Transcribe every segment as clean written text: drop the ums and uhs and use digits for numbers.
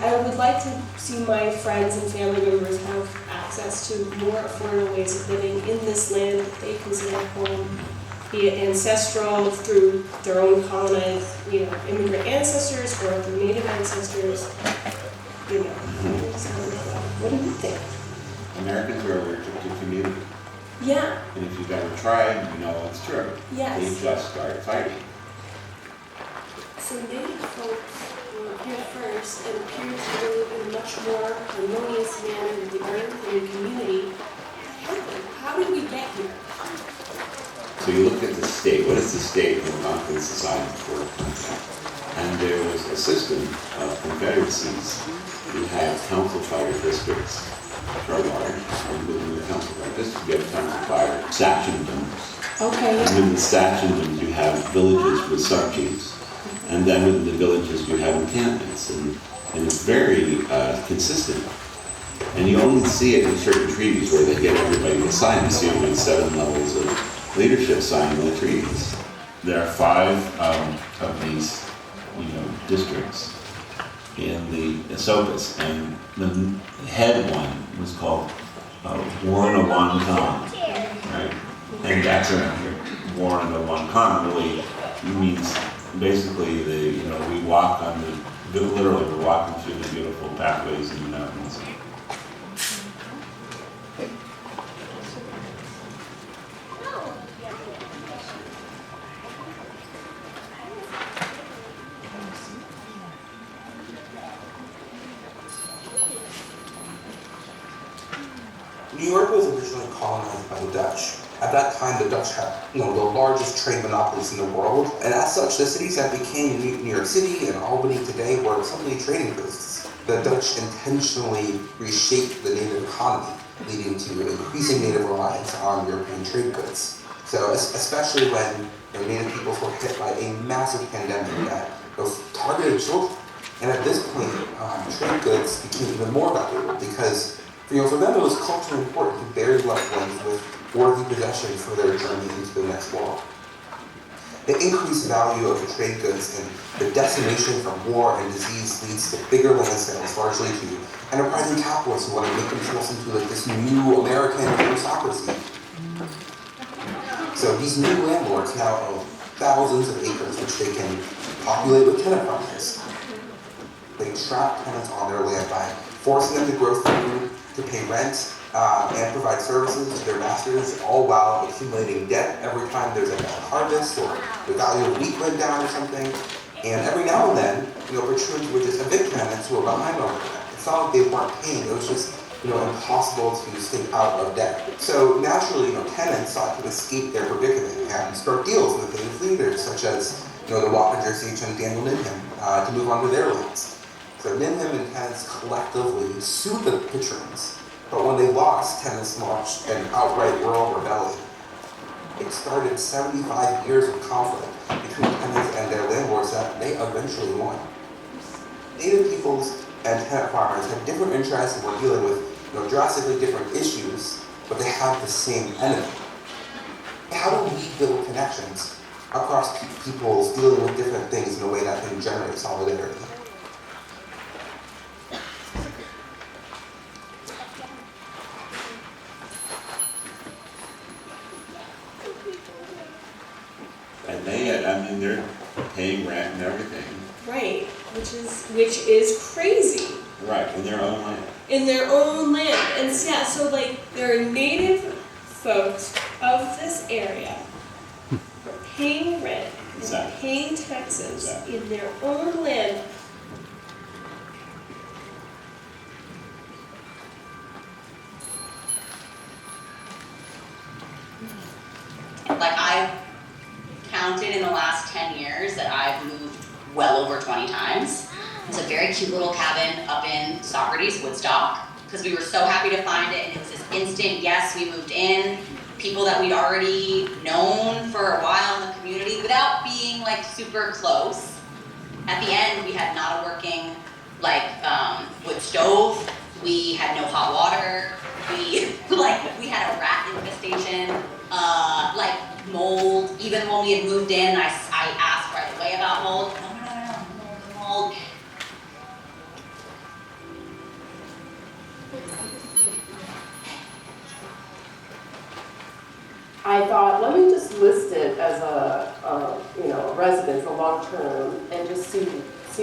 I would like to see my friends and family members have access to more affordable ways of living in this land that they consider home, be it ancestral through their own colonized, immigrant ancestors or through native ancestors. What do you think? Americans are allergic to community. Yeah. And if you've ever tried, you know it's true. Yes. They just start fighting. So native folks were here first and appear to live in a much more harmonious manner with the earth and the community. How did we get here? So you look at the state. What is the state in Algonquin society for? And there was a system of confederacies. You have council fire districts, which are large, and within the council fire district you have council fire sachendoms. Okay. And within the sachendoms you have villages with sub-chiefs. And then within the villages you have encampments, and it's very consistent. And you only see it in certain treaties where they get everybody to sign. You see only 7 levels of leadership signing the treaties. There are 5 of these, districts in the Esopus, and the head one was called Warranawankan, right? And that's around here. Warranawankan really means basically we walk on literally we're walking through the beautiful pathways in the mountains. New York was originally colonized by the Dutch. At that time, the Dutch had, the largest trade monopolies in the world, and as such, the cities that became New York City and Albany today were suddenly trading posts. The Dutch intentionally reshaped the native economy, leading to increasing native reliance on European trade goods. So, especially when native peoples were hit by a massive pandemic that targeted children. And at this point, trade goods became even more valuable because for them it was culturally important to bury loved ones with worthy possession for their journey into the next world. The increased value of the trade goods and the decimation from war and disease leads to bigger land sales, largely to enterprising capitalists who want to make themselves into this new American aristocracy. So these new landlords now own thousands of acres which they can populate with tenant farmers. They trap tenants on their land by forcing them to grow food, to pay rent, and provide services to their masters, all while accumulating debt every time there's a bad harvest or the value of wheat went down or something. And every now and then, patrons would just evict tenants who were behind on rent. It's not like they weren't paying, it was just impossible to stay out of debt. So naturally, tenants sought to escape their predicament and start deals with native leaders, such as the Wappinger Sage and Daniel Ninham, to move on to their lands. So Ninham and tenants collectively sued the patrons, but when they lost, tenants launched an outright rural rebellion. It started 75 years of conflict between tenants and their landlords that they eventually won. Native peoples and tenant farmers had different interests and were dealing with drastically different issues, but they had the same enemy. How do we build connections across peoples dealing with different things in a way that can generate solidarity? And they're paying rent and everything. Right, which is crazy. Right, in their own land. In their own land. And yeah, so there are native folks of this area who are paying rent and paying taxes in their own land. I've counted in the last 10 years that I've moved well over 20 times. It's a very cute little cabin up in Saugerties, Woodstock, because we were so happy to find it, and it was this instant, yes, we moved in, people that we'd already known for a while in the community without being like super close. At the end, we had not a working wood stove. We had no hot water. We had a rat infestation, mold. Even when we had moved in, I asked right away about mold. No, mold. I thought, let me just list it as a residence, a long term, and just see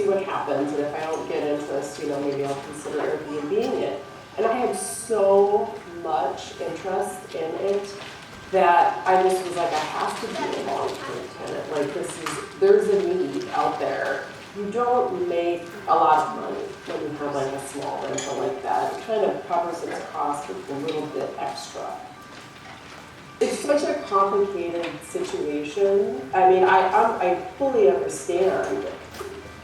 what happens. And if I don't get interest, maybe I'll consider Airbnb-ing it. And I had so much interest in it that I just was like, I have to be a long-term tenant. Like there's a need out there. You don't make a lot of money when you have like a small rental like that. It kind of covers its cost with a little bit extra. It's such a complicated situation. I mean, I fully understand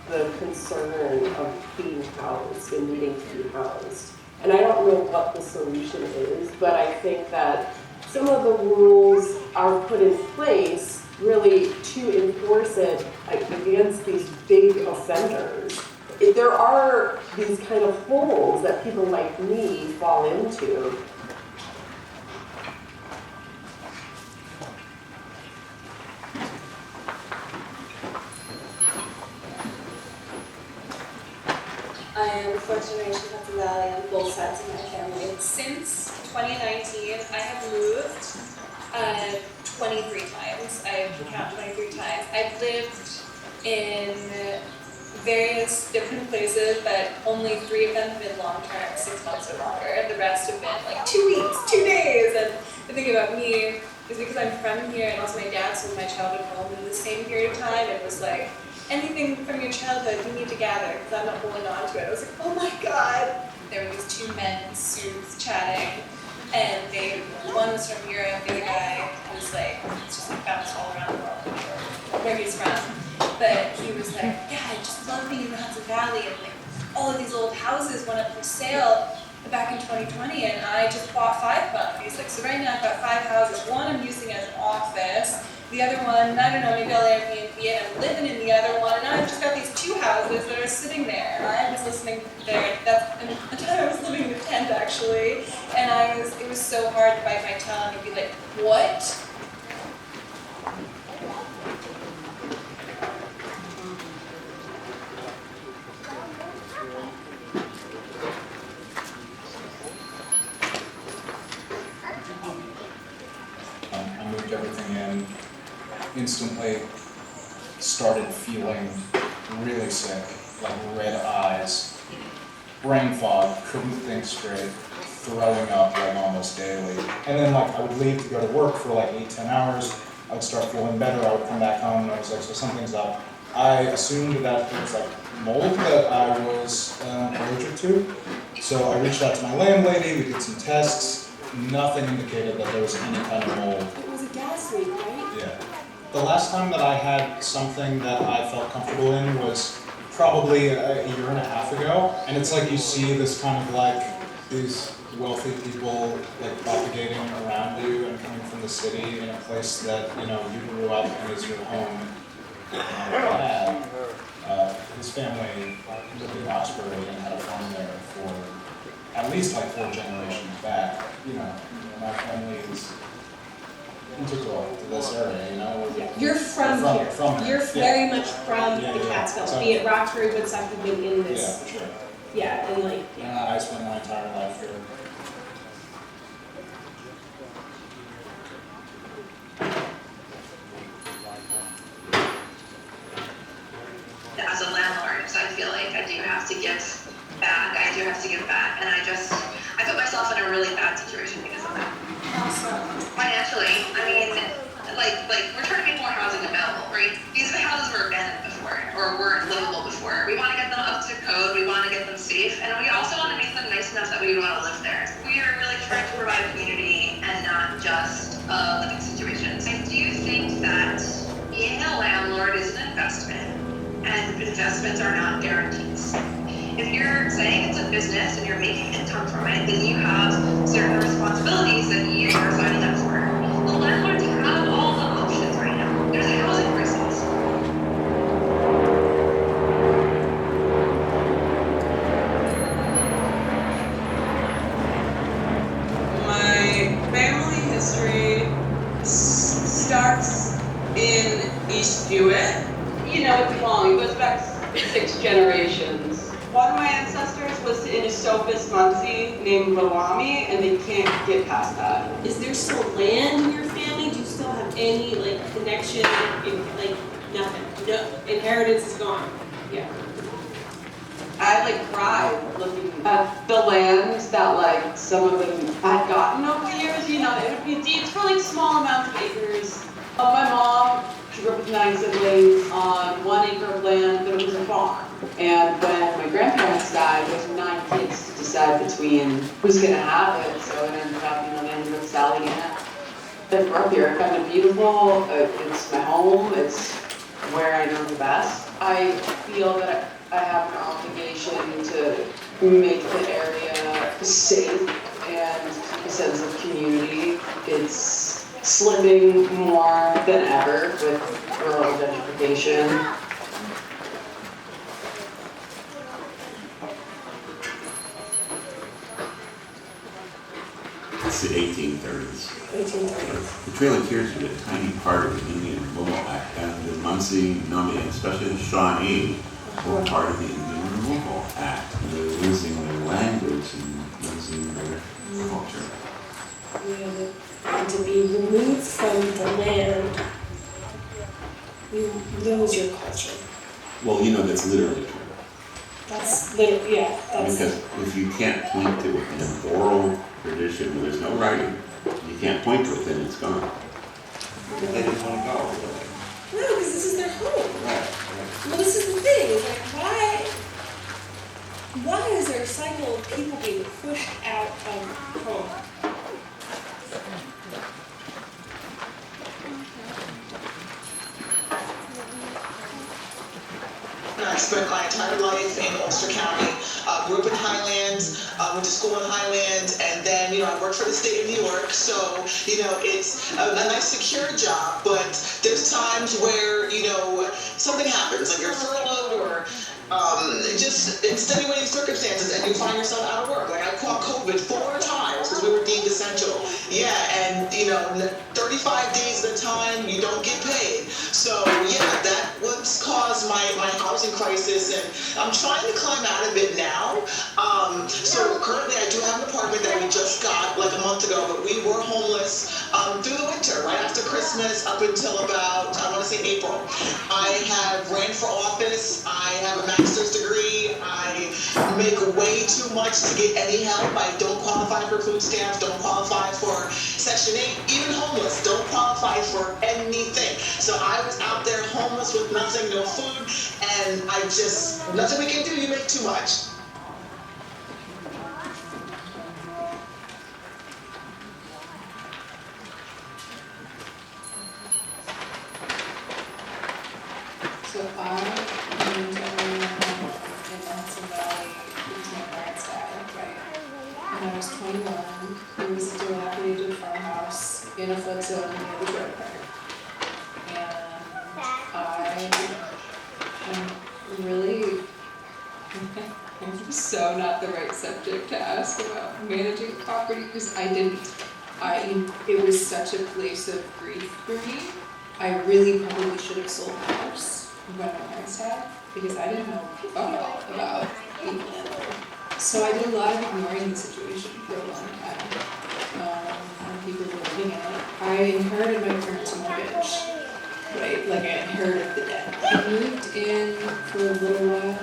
the concern of being housed and needing to be housed. And I don't know what the solution is, but I think that some of the rules are put in place really to enforce it against these big offenders. There are these kind of holes that people like me fall into. I am fourth generation Hudson Valley on both sides of my family. Since 2019, I have moved 23 times. I count 23 times. I've lived in various different places, but only 3 of them have been long-term, 6 months or longer, and the rest have been like 2 weeks, 2 days. And the thing about me is because I'm from here, and also my dad's from my childhood home in the same period of time, it was like, anything from your childhood you need to gather, because I'm not holding on to it. I was like, oh my God. There were these 2 men in suits chatting, and one was from Europe, the other guy was like, just like bounced all around the world, where he's from. But he was like, yeah, I just love being in the Hudson Valley, and like all of these old houses went up for sale back in 2020, and I just bought 5 of them. He's like, so right now I've got 5 houses. One I'm using as an office. The other one, I don't know, maybe I'll Airbnb it. I'm living in the other one, and I've just got these 2 houses that are sitting there. I was listening there. That's the time I was living in a tent actually, and it was so hard to bite my tongue and be like, what? I moved everything in. Instantly started feeling really sick, like red eyes, brain fog, couldn't think straight, throwing up like almost daily. And then I would leave to go to work for like 8-10 hours, I would start feeling better, I would come back home and I was like, so something's up. I assumed that it was like mold that I was allergic to. So I reached out to my landlady, we did some tests, nothing indicated that there was any kind of mold. It was a gas leak, right? Yeah. The last time that I had something that I felt comfortable in was probably a year and a half ago. And it's like you see this kind of like these wealthy people like propagating around you and coming from the city in a place that, you grew up and is your home. And my dad, his family lived in Oxbury and had a farm there for at least like 4 generations back. My family is integral to this area, You're from here. From here. You're very much from the Catskills, So- be it Roxbury, Woodstock, you've been in Yeah, this. for sure. Yeah, and like, And I spent my entire life here. As a landlord, so I feel like I do have to give back. And I put myself in a really bad situation because of that. Financially, I mean, like we're trying to make more housing available, right? These houses were abandoned before or weren't livable before. We want to get them up to code, we want to get them safe, and we also want to make them nice enough that we want to live there. We are really trying to provide a community and not just a living situation. So I do think that being a landlord is an investment, and investments are not guarantees. If you're saying it's a business and you're making income from it, then you have certain responsibilities that you are signing up for. landlords have all the options right now. There's a housing crisis. My family history starts in East Hewitt. You know, it's long, it goes back 6 generations. One of my ancestors was in a Sophis Munsee named Lawami, and they can't get past that. Is there still land in your family? Do you still have any like connection? Like nothing. No, inheritance is gone. Yeah. I like cried looking at the land that like some of them had gotten over the years, you know, it would be deeds for like small amounts of acres. My mom, she grew up with 9 siblings on 1 acre of land, but it was a farm. And when my grandparents died, there was 9 kids to decide between who's gonna have it, so it ended up, they ended up Sally and Anna. I grew up here, I found it beautiful, it's my home, it's where I know the best. I feel that I have an obligation to make the area safe and a sense of community. It's slipping more than ever with rural gentrification. It's the 1830s. 1830s. The Trail of Tears was a tiny part of the Indian Removal Act, and the Munsee, Nome, and especially the Shawnee were part of the Indian Removal Act. They're losing their language and losing their culture. And to be removed from the land, you lose your culture. Well, that's literally true. That's literally, yeah, that's. Because if you can't point to it in an oral tradition where there's no writing, you can't point to it, then it's gone. Because they didn't want to go. No, because this is their home. Right. Well, this is the thing, is like, why is there a cycle of people being pushed out of home? I spent my entire life in Ulster County, grew up in Highlands, went to school in Highlands, and then, I worked for the state of New York, so, it's a nice secure job, but there's times where, something happens, like you're furloughed or just extenuating circumstances and you find yourself out of work. Like I caught COVID 4 times because we were deemed essential. Yeah, and 35 days at a time, you don't get paid. So yeah, that was caused my housing crisis, and I'm trying to climb out of it now. So currently I do have an apartment that we just got like a month ago, but we were homeless through the winter, right after Christmas up until about, I want to say April. I have ran for office, I have a master's degree, I make way too much to get any help. I don't qualify for food stamps, don't qualify for Section 8, even homeless, don't qualify for anything. So I was out there homeless with nothing, no food, and nothing we can do, you make too much. So I moved in the Hudson Valley because my parents died, right? When I was 21, there was a dilapidated farmhouse in a flood zone near the Joe Park. And I'm so not the right subject to ask about managing property because it was such a place of grief for me. I really probably should have sold the house when my parents died because I didn't know fuck all about being a landlord. So I did a lot of ignoring the situation for a long time. When people were living in it. I inherited my parents' mortgage, right? Like I inherited the debt. I moved in for a little while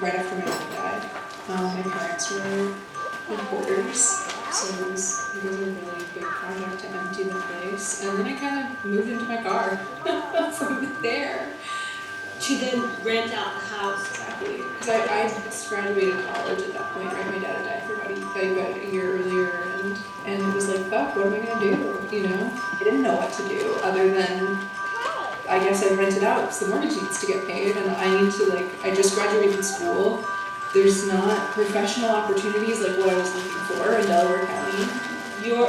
right after my mom died. My parents were importers, so it was a really big project to empty the place. And then I kind of moved into my car from there. To then rent out the house, exactly. Because I just graduated college at that point, right? My dad had died for about a year earlier, and it was like, fuck, what am I gonna do? I didn't know what to do other than, I guess I rented out because the mortgage needs to get paid, and I just graduated school. There's not professional opportunities like what I was looking for in Delaware County.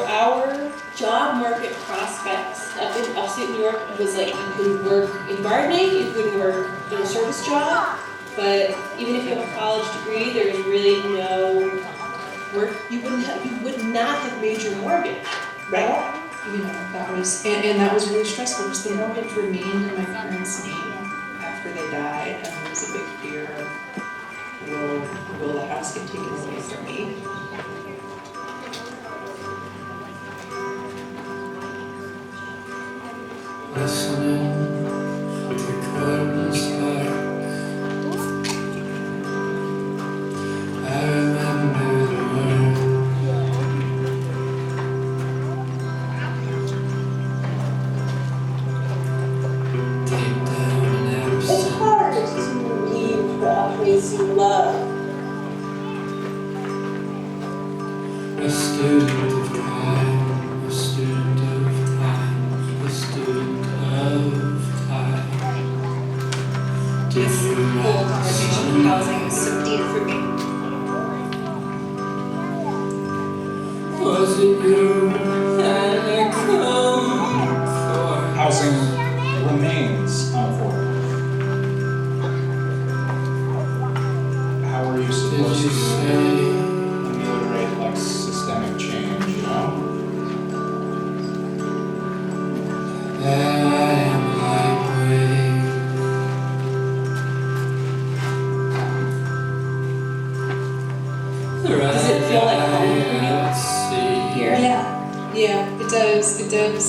Our job market prospects up in upstate New York was like, you could work in gardening, you could work in a service job, but even if you have a college degree, there's really no work. You would not have made your mortgage, right? You know, that was, and that was really stressful because the mortgage remained in my parents' name after they died, and there was a big fear of, will the house get taken away from me? Listening to curtains hark, I remember the word. Deep down and It's absent. hard to leave the place you love. A student of time, a student of time, a student of time. Did This you whole write the conversation with housing is so deep for me. Was it you that I come for? Housing remains unaffordable. How are you Did supposed you to say ameliorate like systemic change, you know? that I am lightweight? Does it feel like home for you? At sea. Here? Yeah, it does, it does.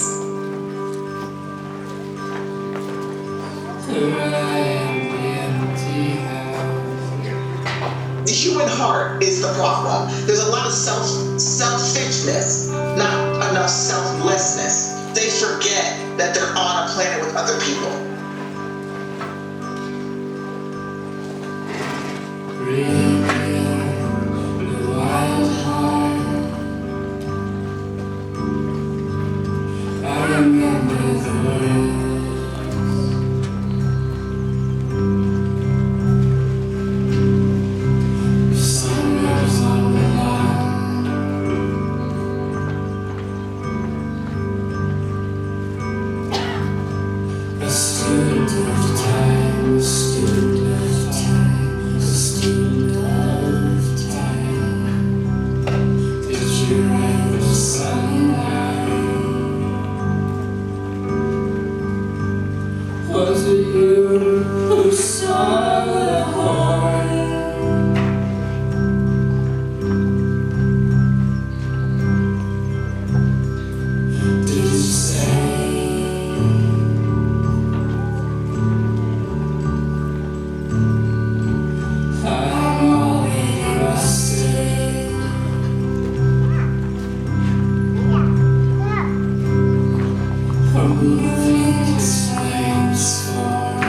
That I am the empty house. The human heart is the problem. There's a lot of selfishness, not enough selflessness. They forget that they're on a planet with other people. Breathe the wild heart. I remember the words. The summers on the line. A student of time, a student of time, a student of time. Did you write the sunlight? Was it you who saw the horn? Did you say I'm only rusted? A moving explains form.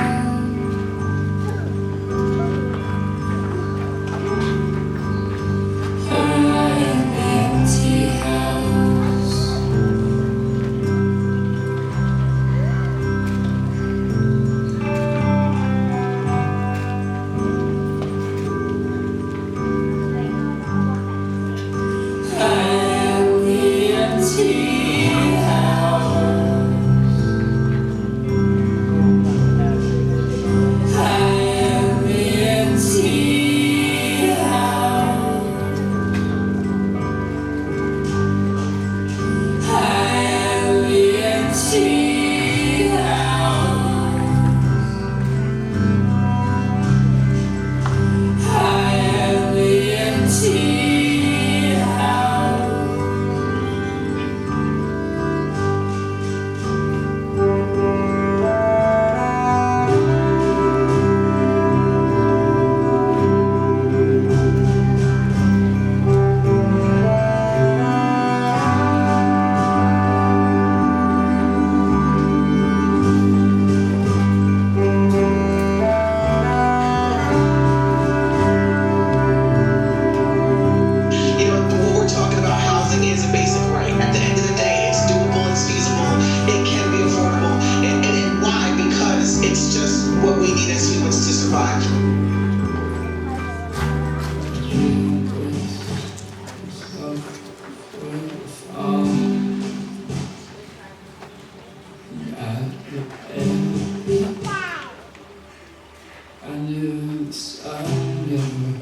knew this I never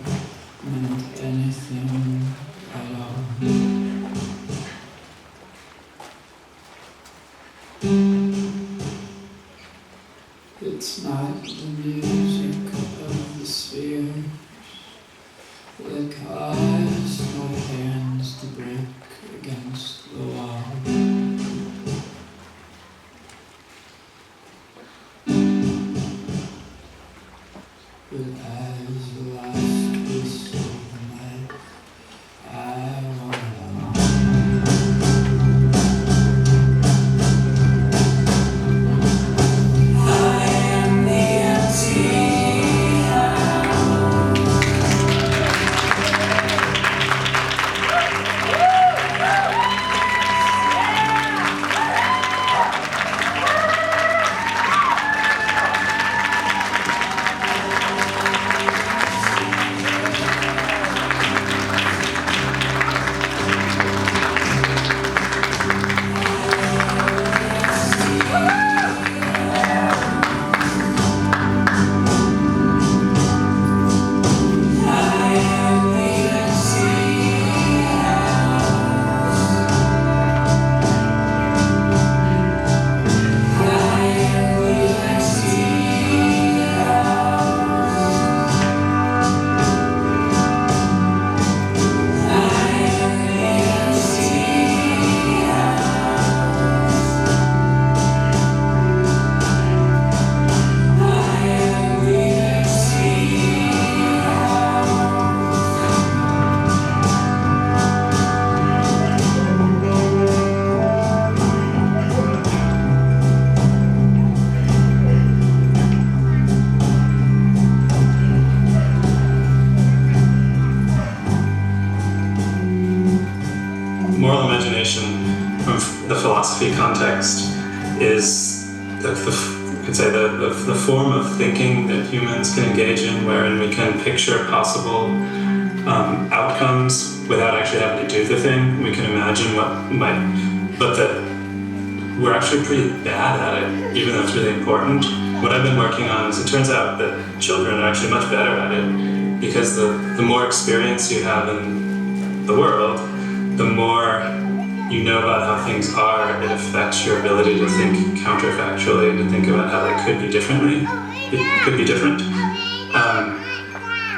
meant anything at all. It's not the music of the spheres that cause my hands to break against the wall. But as the last piece of the night, I want I am the empty moral imagination from the philosophy context is you could say the form of thinking that humans can engage in, wherein we can picture possible outcomes without actually having to do the thing. We can imagine what might, but that we're actually pretty bad at it, even though it's really important. What I've been working on is it turns out that children are actually much better at it, because the more experience you have in the world, the more you know about how things are, it affects your ability to think counterfactually and to think about how they could be differently. It could be different.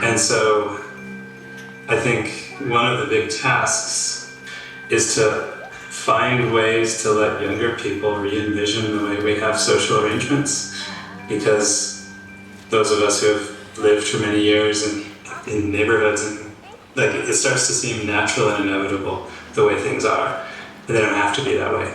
And so I think one of the big tasks is to find ways to let younger people re-envision the way we have social arrangements, because those of us who have lived for many years in neighborhoods, and like it starts to seem natural and inevitable the way things are. They don't have to be that way.